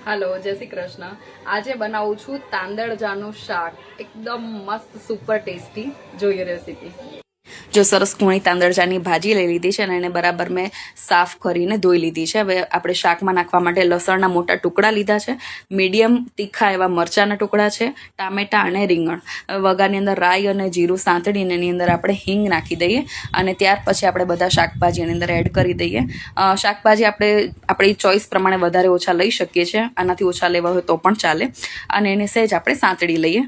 હાલો, જય શ્રી કૃષ્ણ. આજે બનાવું છું તાંદળજાનું શાક. એકદમ મસ્ત સુપર ટેસ્ટી. જોઈએ રેસીપી. જો સરસ કૂણી તાંદળજાની ભાજી લઈ લીધી છે અને એને બરાબર મેં સાફ કરીને ધોઈ લીધી છે. હવે આપણે શાકમાં નાખવા માટે લસણના મોટા ટુકડા લીધા છે, મીડિયમ તીખા એવા મરચાના ટુકડા છે, ટામેટા અને રીંગણ. વઘારની અંદર રાઈ અને જીરું સાંતળીને એની અંદર આપણે હિંગ નાખી દઈએ અને ત્યાર પછી આપણે બધા શાકભાજી એની અંદર એડ કરી દઈએ. શાકભાજી આપણે આપણી ચોઈસ પ્રમાણે વધારે ઓછા લઈ શકીએ છીએ, આનાથી ઓછા લેવા હોય તો પણ ચાલે. અને એને સહેજ આપણે સાંતળી લઈએ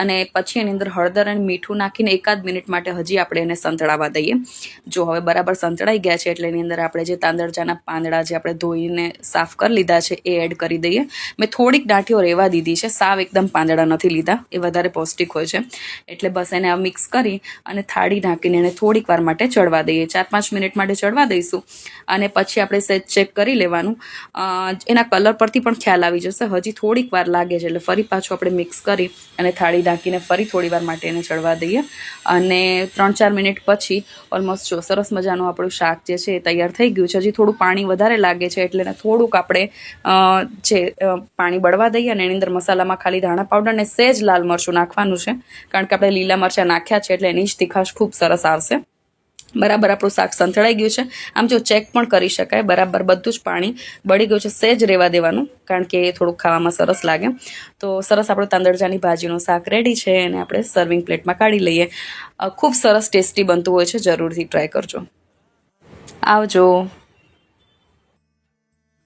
અને પછી એની અંદર હળદર અને મીઠું નાખીને એકાદ મિનિટ માટે હજી આપણે એને સંતળાવા દઈએ. જો હવે બરાબર સંતળાઈ ગયા છે એટલે એની અંદર આપણે જે તાંદળજાના પાંદડા જે આપણે ધોઈને સાફ કરી લીધા છે એ એડ કરી દઈએ. મેં થોડીક ડાંટીઓ રહેવા દીધી છે, સાવ એકદમ પાંદડા નથી લીધા, એ વધારે પૌષ્ટિક હોય છે. એટલે બસ એને આ મિક્સ કરી અને થાળી ઢાંકીને એને થોડીક વાર માટે ચડવા દઈએ. 4-5 મિનિટ માટે ચડવા દઈશું અને પછી આપણે સહેજ ચેક કરી લેવાનું. એના કલર પરથી પણ ખ્યાલ આવી જશે. હજી થોડીક વાર લાગે છે એટલે ફરી પાછું આપણે મિક્સ કરી અને થાળી ઢાંકીને ફરી થોડી વાર માટે એને ચડવા દઈએ. અને 3-4 મિનિટ પછી ઓલમોસ્ટ જો સરસ મજાનું આપણું શાક જે છે એ તૈયાર થઈ ગયું છે. હજી થોડું પાણી વધારે લાગે છે એટલે એને થોડુંક આપણે પાણી બળવા દઈએ અને એની અંદર મસાલામાં ખાલી ધાણા પાવડર ને સહેજ લાલ મરચું નાખવાનું છે, કારણ કે આપણે લીલા મરચાં નાખ્યા છે એટલે એની જ તીખાશ ખૂબ સરસ આવશે. બરાબર આપણું શાક સંતળાઈ ગયું છે. આમ જો ચેક પણ કરી શકાય, બરાબર બધું જ પાણી બળી ગયું છે. સહેજ રહેવા દેવાનું કારણ કે એ થોડુંક ખાવામાં સરસ લાગે. તો સરસ આપણું તાંદળજાની ભાજીનું શાક રેડી છે અને આપણે સર્વિંગ પ્લેટમાં કાઢી લઈએ. ખૂબ સરસ ટેસ્ટી બનતું હોય છે, જરૂરથી ટ્રાય કરજો. આવજો.